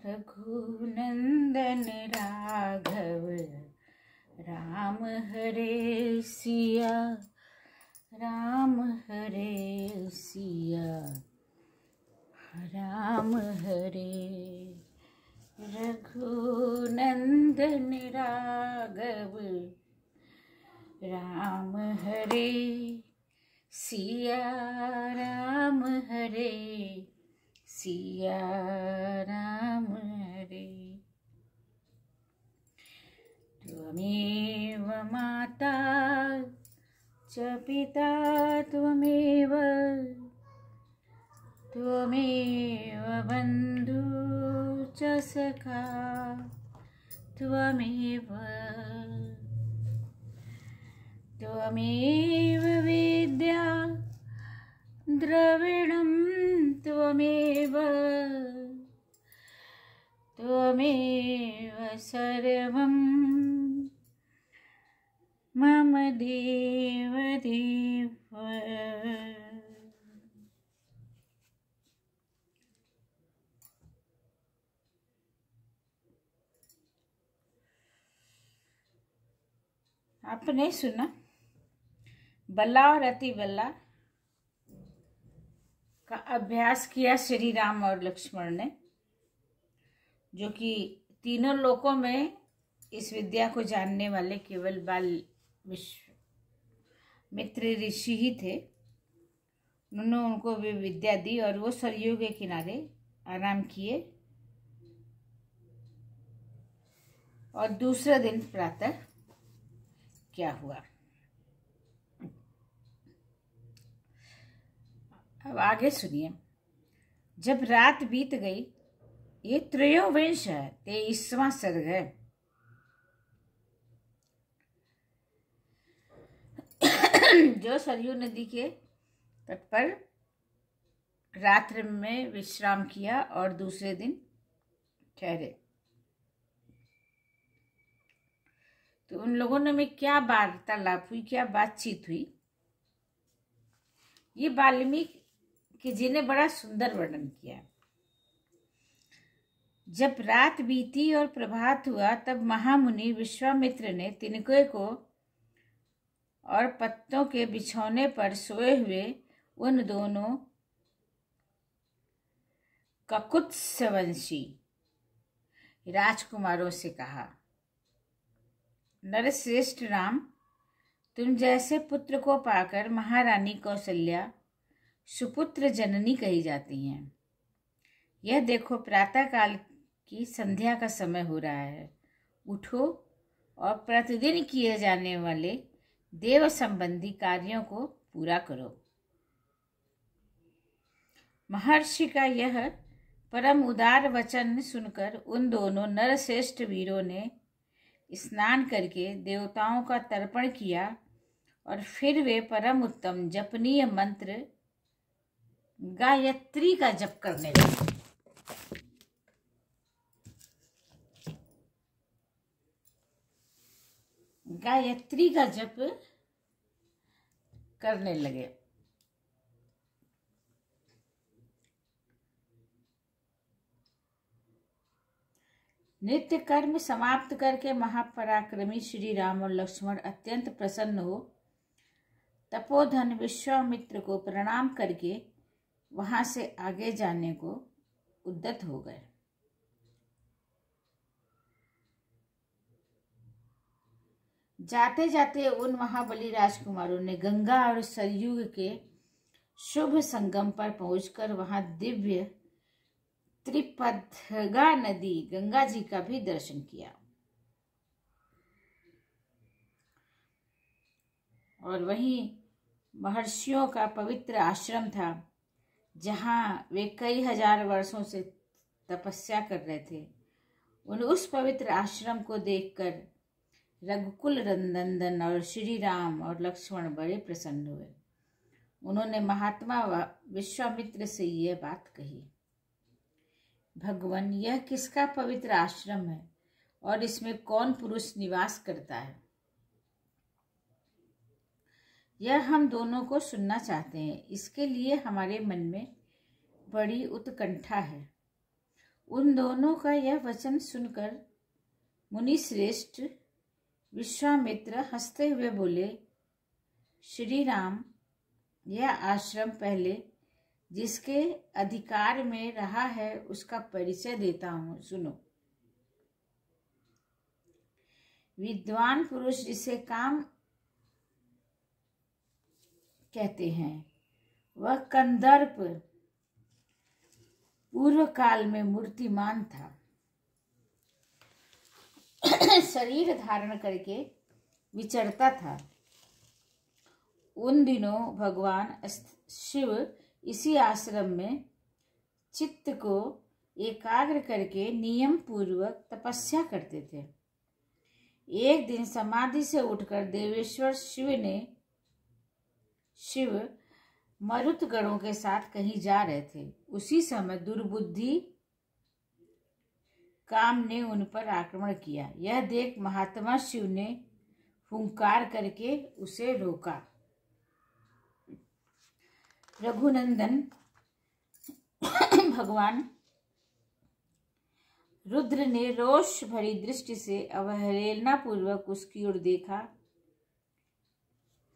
रघुनंदन राघव राम हरे सिया, राम हरे सिया, राम हरे। रघुनंदन राघव राम हरे सिया, राम हरे सिया, राम हरे। त्वमेव माता च पिता त्वमेव, त्वमेव बन्धु च सखा त्वमेव, त्वमेव विद्या द्रविणं त्वमेव, त्वमेव सर्वं मम देव देव। आपने सुना बल्ला और अति बल्ला का अभ्यास किया श्री राम और लक्ष्मण ने, जो कि तीनों लोकों में इस विद्या को जानने वाले केवल बाल विश्वामित्र ऋषि ही थे। उन्होंने उनको भी विद्या दी और वो सरयू के किनारे आराम किए। और दूसरा दिन प्रातः क्या हुआ, अब आगे सुनिए। जब रात बीत गई, ये त्रयोविंश है, 23वां सर्ग है। जो सरयू नदी के तट पर रात्रि में विश्राम किया और दूसरे दिन ठहरे। तो उन लोगों ने में क्या वार्तालाप हुई, क्या बातचीत हुई, ये वाल्मीकि जी ने बड़ा सुंदर वर्णन किया। जब रात बीती और प्रभात हुआ, तब महामुनि विश्वामित्र ने तिनके को और पत्तों के बिछौने पर सोए हुए उन दोनों ककुत्सवंशी राजकुमारों से कहा, नरश्रेष्ठ राम, तुम जैसे पुत्र को पाकर महारानी कौशल्या सुपुत्र जननी कही जाती हैं। यह देखो प्रातः काल की संध्या का समय हो रहा है। उठो और प्रतिदिन किए जाने वाले देव संबंधी कार्यों को पूरा करो। महर्षि का यह परम उदार वचन सुनकर उन दोनों नरश्रेष्ठ वीरों ने स्नान करके देवताओं का तर्पण किया और फिर वे परम उत्तम जपनीय मंत्र गायत्री का जप करने लगे। गायत्री का जप करने लगे। नित्य कर्म समाप्त करके महापराक्रमी श्री राम और लक्ष्मण अत्यंत प्रसन्न हो तपोधन विश्वामित्र को प्रणाम करके वहां से आगे जाने को उद्यत हो गए। जाते जाते उन महाबली राजकुमारों ने गंगा और सरयू के शुभ संगम पर पहुंचकर वहां दिव्य त्रिपथगा नदी गंगा जी का भी दर्शन किया। और वहीं महर्षियों का पवित्र आश्रम था, जहां वे कई हजार वर्षों से तपस्या कर रहे थे। उस पवित्र आश्रम को देखकर रघुकुल नंदन और श्री राम और लक्ष्मण बड़े प्रसन्न हुए। उन्होंने महात्मा विश्वामित्र से यह बात कही, भगवान, यह किसका पवित्र आश्रम है और इसमें कौन पुरुष निवास करता है? यह हम दोनों को सुनना चाहते हैं। इसके लिए हमारे मन में बड़ी उत्कंठा है। उन दोनों का यह वचन सुनकर मुनि श्रेष्ठ विश्वामित्र हंसते हुए बोले, श्री राम, यह आश्रम पहले जिसके अधिकार में रहा है उसका परिचय देता हूं, सुनो। विद्वान पुरुष जिसे काम कहते हैं, वह कंदर्प पूर्व काल में मूर्तिमान था। शरीर धारण करके विचरता था। उन दिनों भगवान शिव इसी आश्रम में चित्त को एकाग्र करके नियम पूर्वक तपस्या करते थे। एक दिन समाधि से उठकर देवेश्वर शिव मरुत गणों के साथ कहीं जा रहे थे। उसी समय दुर्बुद्धि काम ने उन पर आक्रमण किया। यह देख महात्मा शिव ने हुंकार करके उसे रोका। रघुनंदन भगवान रुद्र ने रोष भरी दृष्टि से अवहेलना पूर्वक उसकी ओर देखा।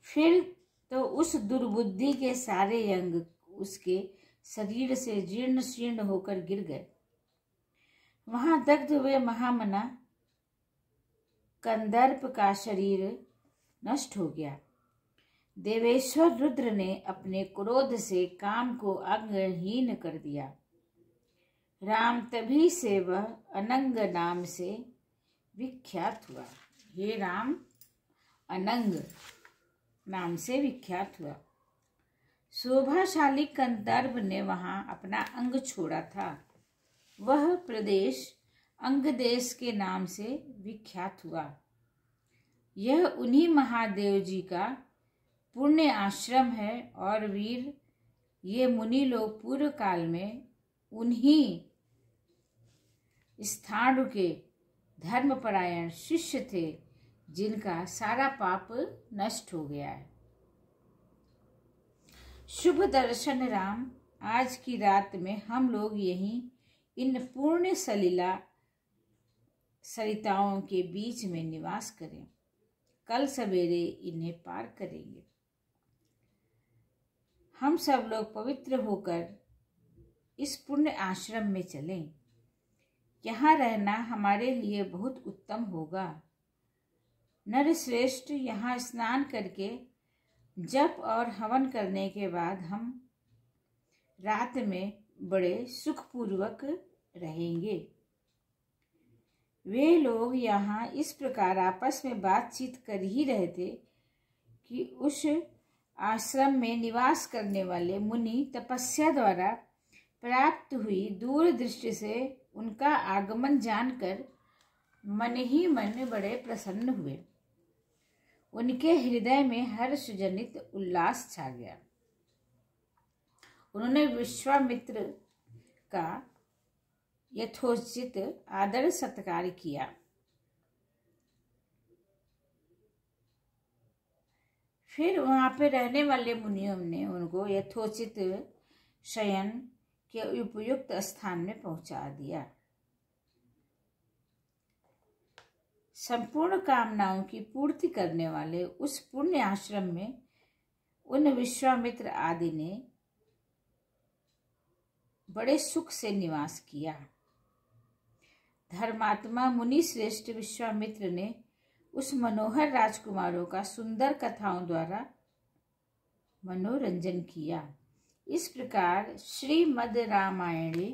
फिर तो उस दुर्बुद्धि के सारे अंग उसके शरीर से जीर्ण शीर्ण होकर गिर गए। वहां दग्ध हुए महामना कंदर्प का शरीर नष्ट हो गया। देवेश्वर रुद्र ने अपने क्रोध से काम को अंगहीन कर दिया। राम तभी से वह अनंग नाम से विख्यात हुआ। ये राम अनंग नाम से विख्यात हुआ। शोभाशाली कंदर्प ने वहां अपना अंग छोड़ा था। वह प्रदेश अंग देश के नाम से विख्यात हुआ। यह उन्हीं महादेव जी का पुण्य आश्रम है और वीर, ये मुनि लोग पूर्व काल में उन्हीं स्थाणु के धर्मपरायण शिष्य थे जिनका सारा पाप नष्ट हो गया है। शुभ दर्शन राम, आज की रात में हम लोग यहीं इन पूर्ण सलिला सरिताओं के बीच में निवास करें। कल सवेरे इन्हें पार करेंगे। हम सब लोग पवित्र होकर इस पुण्य आश्रम में चलें। यहाँ रहना हमारे लिए बहुत उत्तम होगा। नरश्रेष्ठ, यहाँ स्नान करके जप और हवन करने के बाद हम रात में बड़े सुखपूर्वक रहेंगे। वे लोग यहाँ इस प्रकार आपस में बातचीत कर ही रहे थे कि उस आश्रम में निवास करने वाले मुनि तपस्या द्वारा प्राप्त हुई दूरदृष्टि से उनका आगमन जानकर मन ही मन बड़े प्रसन्न हुए। उनके हृदय में हर्ष जनित उल्लास छा गया। उन्होंने विश्वामित्र का यथोचित आदर सत्कार किया। फिर वहां पे रहने वाले मुनियों ने उनको यथोचित शयन के उपयुक्त स्थान में पहुंचा दिया। संपूर्ण कामनाओं की पूर्ति करने वाले उस पुण्य आश्रम में उन विश्वामित्र आदि ने बड़े सुख से निवास किया। धर्मात्मा मुनि श्रेष्ठ विश्वामित्र ने उस मनोहर राजकुमारों का सुंदर कथाओं द्वारा मनोरंजन किया। इस प्रकार श्रीमद् रामायणे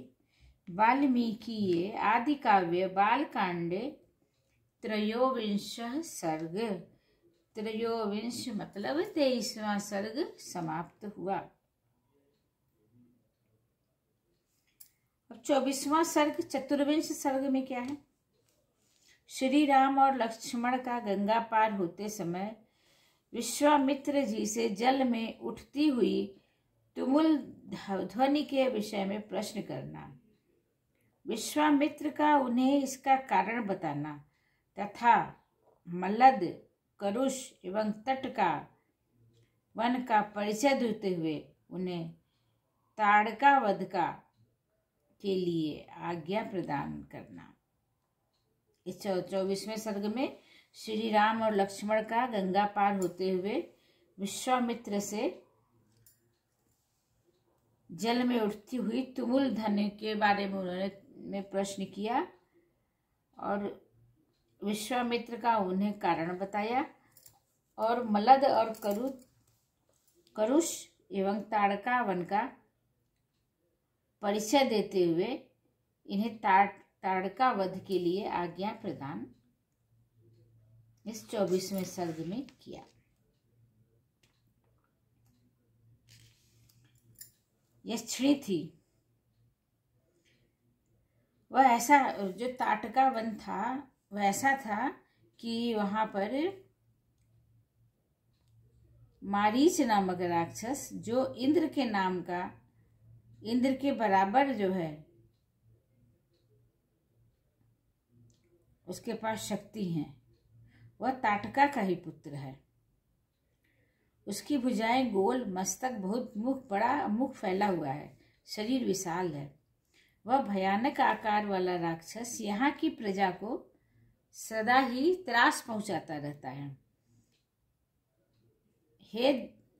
वाल्मीकिये आदि काव्य बालकांडे त्रयोविंशः सर्ग, त्रयोविंश मतलब 23वां सर्ग समाप्त हुआ। अब 24वां सर्ग चतुर्विंश सर्ग में क्या है? श्री राम और लक्ष्मण का गंगा पार होते समय विश्वामित्र जी से जल में उठती हुई तुमुल ध्वनि के विषय में प्रश्न करना, विश्वामित्र का उन्हें इसका कारण बताना तथा मलद, करुष एवं तट का वन का परिचय देते हुए उन्हें ताड़का वध का के लिए आज्ञा प्रदान करना। इस 24वें सर्ग में श्री राम और लक्ष्मण का गंगा पार होते हुए विश्वामित्र से जल में उठती हुई तुमुल ध्वनि के बारे में उन्होंने प्रश्न किया और विश्वामित्र का उन्हें कारण बताया और मलद और करुष एवं ताड़का वन का परिचय देते हुए इन्हें ताड़का वध के लिए आज्ञा प्रदान इस 24वें सर्ग में किया। यक्षिणी थी वह ऐसा, जो ताटका वन था वह ऐसा था कि वहां पर मारीच नामक राक्षस, जो इंद्र के नाम का, इंद्र के बराबर जो है, उसके पास शक्ति है, वह ताटका का ही पुत्र है। उसकी भुजाएं गोल, मस्तक बहुत, मुख फैला हुआ है, शरीर विशाल है। वह भयानक आकार वाला राक्षस यहाँ की प्रजा को सदा ही त्रास पहुंचाता रहता है। हे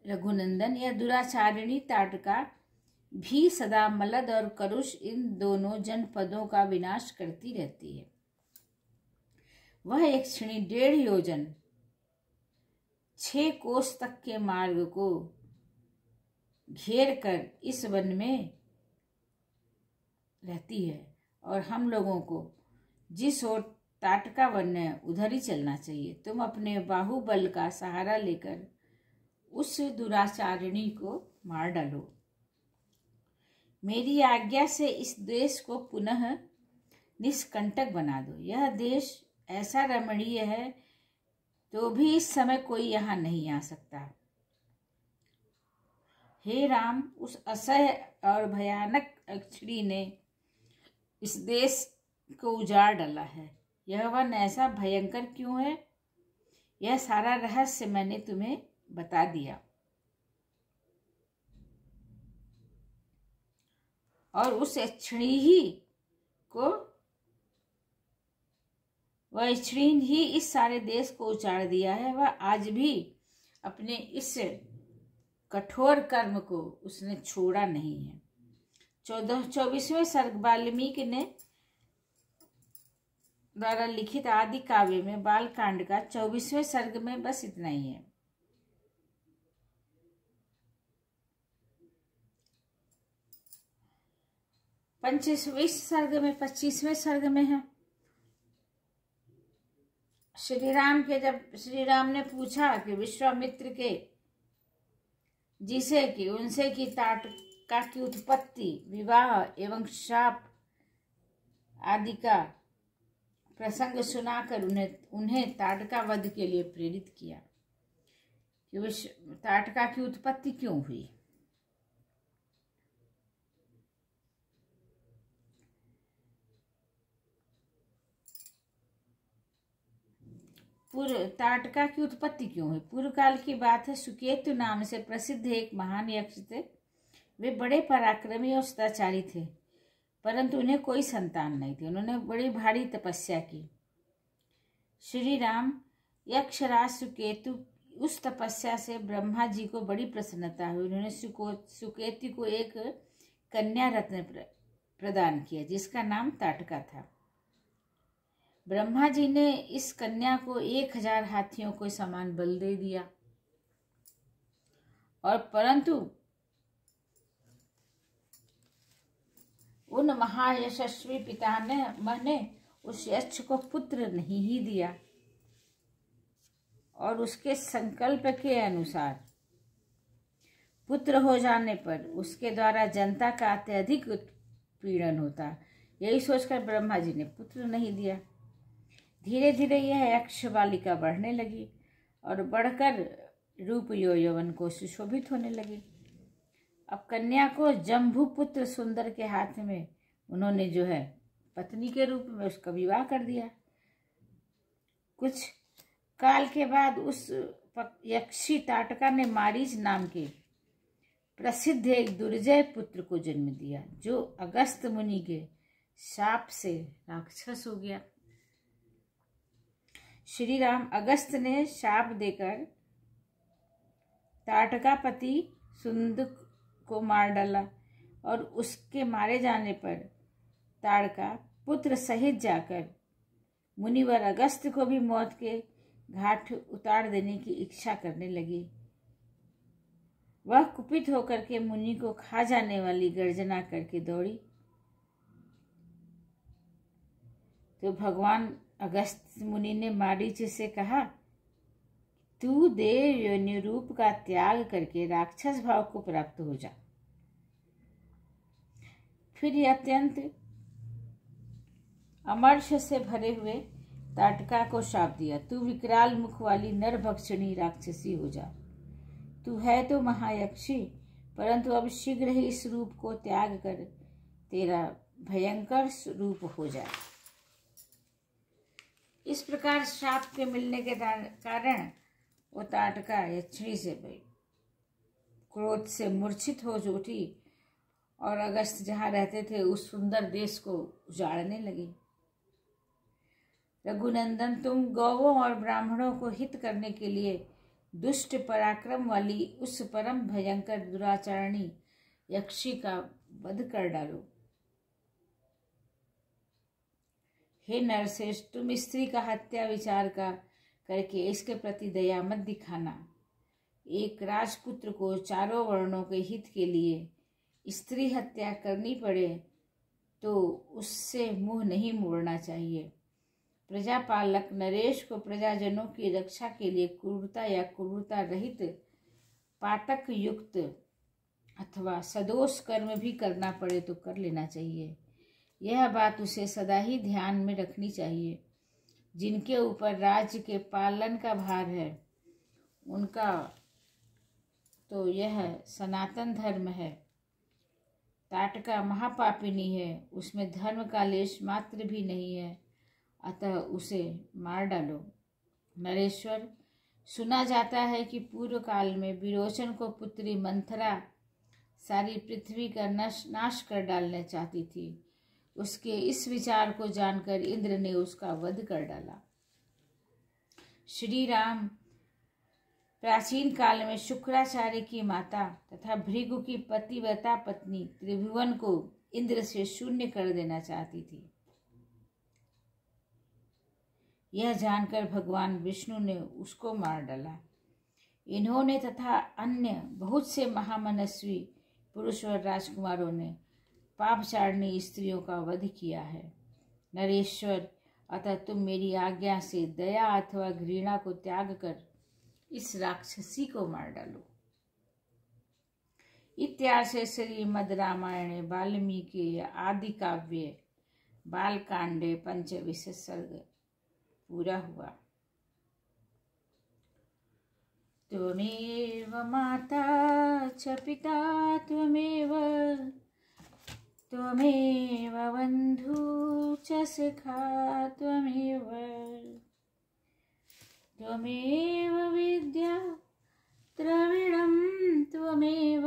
रघुनंदन, यह दुराचारिणी ताटका भी सदा मलद और करुष इन दोनों जनपदों का विनाश करती रहती है। वह एक क्षणी 1.5 योजन 6 कोस तक के मार्ग को घेर कर इस वन में रहती है और हम लोगों को जिस ओर ताटका वन है उधर ही चलना चाहिए। तुम अपने बाहुबल का सहारा लेकर उस दुराचारिणी को मार डालो। मेरी आज्ञा से इस देश को पुनः निष्कंटक बना दो। यह देश ऐसा रमणीय है तो भी इस समय कोई यहाँ नहीं आ सकता। हे राम, उस असह्य और भयानक यक्षिणी ने इस देश को उजाड़ डाला है। यह वन ऐसा भयंकर क्यों है, यह सारा रहस्य मैंने तुम्हें बता दिया। और उस यक्षिणी ही को, वह यक्षिणी ही इस सारे देश को उजाड़ दिया है। वह आज भी अपने इस कठोर कर्म को उसने छोड़ा नहीं है। 24वें सर्ग वाल्मीकि ने द्वारा लिखित आदि काव्य में बालकांड का 24वें सर्ग में बस इतना ही है। सर्ग में 25वें सर्ग में है। जब श्री राम ने पूछा कि विश्वामित्र के जिसे कि उनसे की ताटका की उत्पत्ति, विवाह एवं शाप आदि का प्रसंग सुनाकर उन्हें ताटका वध के लिए प्रेरित किया कि ताटका की उत्पत्ति क्यों हुई। ताटका की उत्पत्ति क्यों हुई? पूर्व काल की बात है। सुकेतु नाम से प्रसिद्ध एक महान यक्ष थे। वे बड़े पराक्रमी और सदाचारी थे, परंतु उन्हें कोई संतान नहीं थी। उन्होंने बड़ी भारी तपस्या की। श्री राम यक्षराज सुकेतु, उस तपस्या से ब्रह्मा जी को बड़ी प्रसन्नता हुई। उन्होंने सुकेतु को एक कन्या रत्न प्रदान किया जिसका नाम ताटका था। ब्रह्मा जी ने इस कन्या को 1000 हाथियों को समान बल दे दिया, और परंतु उन महायशस्वी पिता ने उस यक्ष को पुत्र नहीं ही दिया, और उसके संकल्प के अनुसार पुत्र हो जाने पर उसके द्वारा जनता का अत्यधिक उत्पीड़न होता। यही सोचकर ब्रह्मा जी ने पुत्र नहीं दिया। धीरे धीरे यह यक्ष बालिका बढ़ने लगी और बढ़कर रूप यौवन को सुशोभित होने लगी। अब कन्या को जम्बूपुत्र सुंदर के हाथ में उन्होंने जो है पत्नी के रूप में उसका विवाह कर दिया। कुछ काल के बाद उस यक्षी ताटका ने मारीच नाम के प्रसिद्ध एक दुर्जय पुत्र को जन्म दिया, जो अगस्त मुनि के शाप से राक्षस हो गया। श्री राम अगस्त ने शाप देकर ताटकापति सुंदक को मार डाला और उसके मारे जाने पर ताड़का पुत्र सहित जाकर मुनिवर अगस्त को भी मौत के घाट उतार देने की इच्छा करने लगी। वह कुपित होकर के मुनि को खा जाने वाली गर्जना करके दौड़ी। तो भगवान अगस्त मुनि ने मारीच से कहा, तू देव योनि रूप का त्याग करके राक्षस भाव को प्राप्त हो जा। फिर यह अत्यंत अमर्ष से भरे हुए ताटका को शाप दिया, तू विकराल मुख वाली नरभक्षणी राक्षसी हो जा। तू है तो महायक्षी, परंतु अब शीघ्र ही इस रूप को त्याग कर तेरा भयंकर रूप हो जाए। इस प्रकार शाप के मिलने के कारण वो ताटका यक्षिणी से क्रोध से मूर्छित हो उठी और अगस्त जहाँ रहते थे उस सुंदर देश को उजाड़ने लगी। रघुनंदन, तुम गौवों और ब्राह्मणों को हित करने के लिए दुष्ट पराक्रम वाली उस परम भयंकर दुराचारणी यक्षी का वध कर डालो। हे नरश्रेष्ठ, तुम स्त्री का हत्या विचार का करके इसके प्रति दया मत दिखाना। एक राजपुत्र को चारों वर्णों के हित के लिए स्त्री हत्या करनी पड़े तो उससे मुंह नहीं मोड़ना चाहिए। प्रजापालक नरेश को प्रजाजनों की रक्षा के लिए क्रूरता या क्रूरता रहित पातक युक्त अथवा सदोष कर्म भी करना पड़े तो कर लेना चाहिए। यह बात उसे सदा ही ध्यान में रखनी चाहिए। जिनके ऊपर राज्य के पालन का भार है उनका तो यह सनातन धर्म है। ताटका महापापिनी है, उसमें धर्म का लेश मात्र भी नहीं है, अतः उसे मार डालो। नरेश्वर, सुना जाता है कि पूर्व काल में विरोचन को पुत्री मंथरा सारी पृथ्वी का नाश कर डालना चाहती थी। उसके इस विचार को जानकर इंद्र ने उसका वध कर डाला। श्री राम प्राचीन काल में शुक्राचार्य की माता तथा भृगु की पतिव्रता पत्नी त्रिभुवन को इंद्र से शून्य कर देना चाहती थी। यह जानकर भगवान विष्णु ने उसको मार डाला। इन्होंने तथा अन्य बहुत से महामनस्वी पुरुष और राजकुमारों ने पापचारिणी स्त्रियों का वध किया है। नरेश्वर, अतः तुम मेरी आज्ञा से दया अथवा घृणा को त्याग कर इस राक्षसी को मार डालो। इत्यार्षे श्रीमद् रामायणे वाल्मीकि आदि काव्ये बालकांडे 25 सर्ग पूरा हुआ। त्वमेव माता च पिता त्वमेव बन्धु च सखा त्वमेव विद्या द्रविणं त्वमेव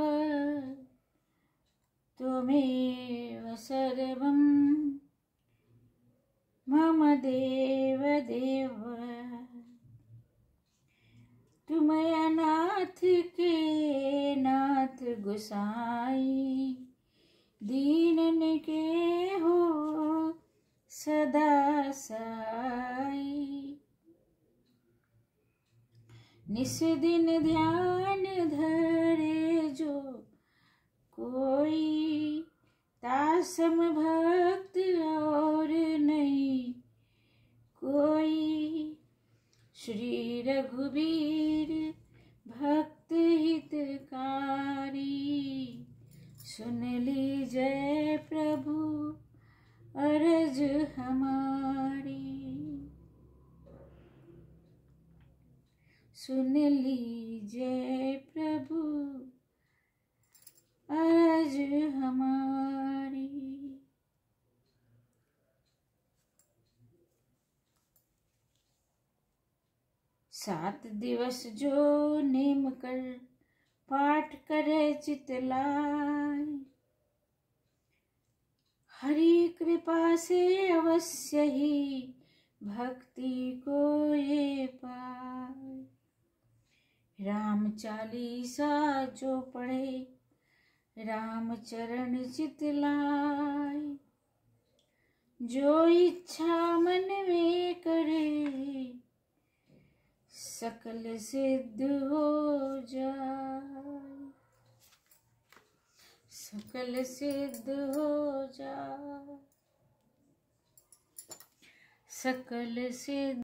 सर्वं मम देव तुम अनाथ के नाथ गोसाई, दीनन के हो सदा साई। निस दिन ध्यान धरे जो कोई, तासम भक्त और नहीं कोई। श्री रघुबीर भक्त हितकारी, सुन लीजय प्रभु अरज हमारी। सुन लीजय प्रभु अरज हमारी। सात दिवस जो नेम कर पाठ करे चित लाय। हरि कृपा से अवश्य ही भक्ति को ये पाए। राम चालीसा जो पढ़े राम चरण चित लाय। जो इच्छा मन में करे सकल सिद्ध हो जाए। सकल सिद्ध हो जाए। सकल सिद्ध